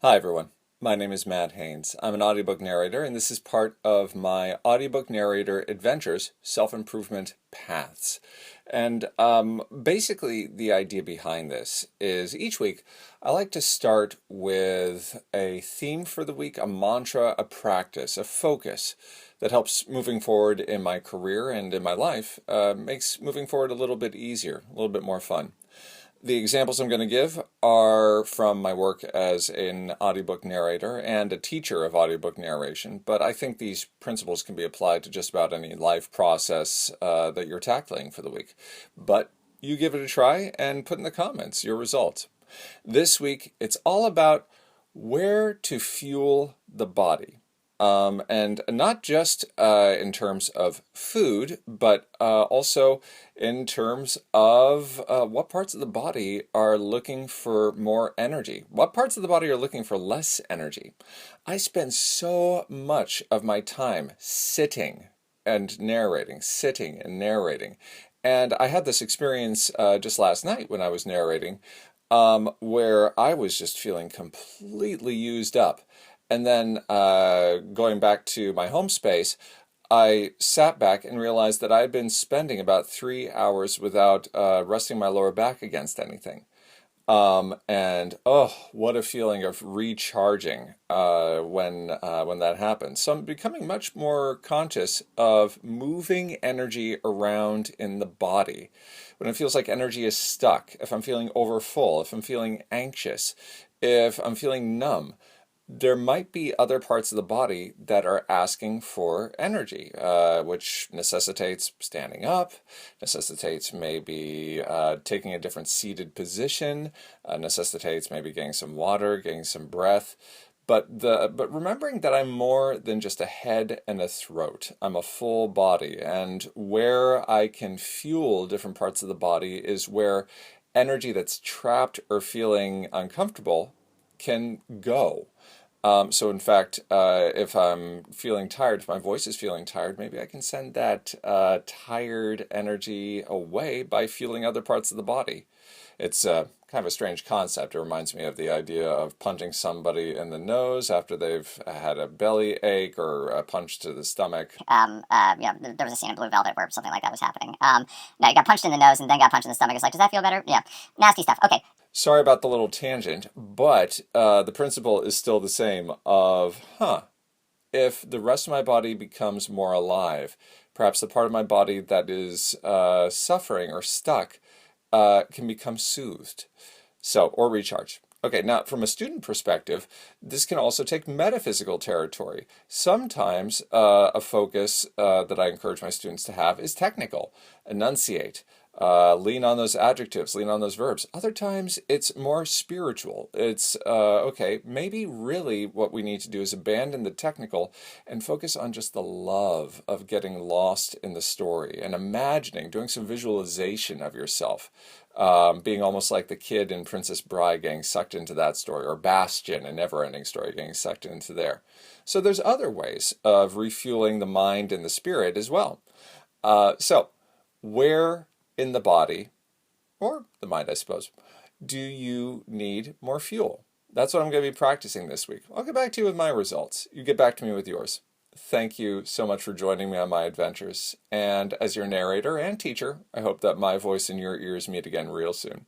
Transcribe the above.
Hi everyone, my name is Matt Haynes. I'm an audiobook narrator, and this is part of my Audiobook Narrator Adventures Self-Improvement Paths. And basically, the idea behind this is each week I like to start with a theme for the week, a mantra, a practice, a focus that helps moving forward in my career and in my life, makes moving forward a little bit easier, a little bit more fun. The examples I'm going to give are from my work as an audiobook narrator and a teacher of audiobook narration, but I think these principles can be applied to just about any life process that you're tackling for the week. But you give it a try and put in the comments your results. This week, it's all about where to fuel the body. And not just in terms of food, but also in terms of what parts of the body are looking for more energy. What parts of the body are looking for less energy? I spend so much of my time sitting and narrating, sitting and narrating. And I had this experience just last night when I was narrating, where I was just feeling completely used up. And then going back to my home space, I sat back and realized that I had been spending about 3 hours without resting my lower back against anything. And oh, what a feeling of recharging when that happens. So I'm becoming much more conscious of moving energy around in the body. When it feels like energy is stuck, if I'm feeling overfull, if I'm feeling anxious, if I'm feeling numb, there might be other parts of the body that are asking for energy, which necessitates standing up, necessitates maybe taking a different seated position, necessitates maybe getting some water, getting some breath. But remembering that I'm more than just a head and a throat. I'm a full body, and where I can fuel different parts of the body is where energy that's trapped or feeling uncomfortable can go. So in fact, if I'm feeling tired, if my voice is feeling tired, maybe I can send that tired energy away by fueling other parts of the body. It's kind of a strange concept. It reminds me of the idea of punching somebody in the nose after they've had a belly ache or a punch to the stomach. There was a scene in Blue Velvet where something like that was happening. No, you got punched in the nose and then got punched in the stomach. It's like, does that feel better? Yeah, nasty stuff. Okay. Sorry about the little tangent, but the principle is still the same of, if the rest of my body becomes more alive, perhaps the part of my body that is suffering or stuck can become soothed. So, or recharged. Okay, now from a student perspective, this can also take metaphysical territory. Sometimes a focus that I encourage my students to have is technical, enunciate. Lean on those adjectives, lean on those verbs. Other times it's more spiritual. It's, okay, maybe really what we need to do is abandon the technical and focus on just the love of getting lost in the story and imagining, doing some visualization of yourself. Being almost like the kid in Princess Bride getting sucked into that story, or Bastion, a never-ending story, getting sucked into there. So there's other ways of refueling the mind and the spirit as well. So where in the body, or the mind, I suppose, do you need more fuel? That's what I'm going to be practicing this week. I'll get back to you with my results. You get back to me with yours. Thank you so much for joining me on my adventures. And as your narrator and teacher, I hope that my voice and your ears meet again real soon.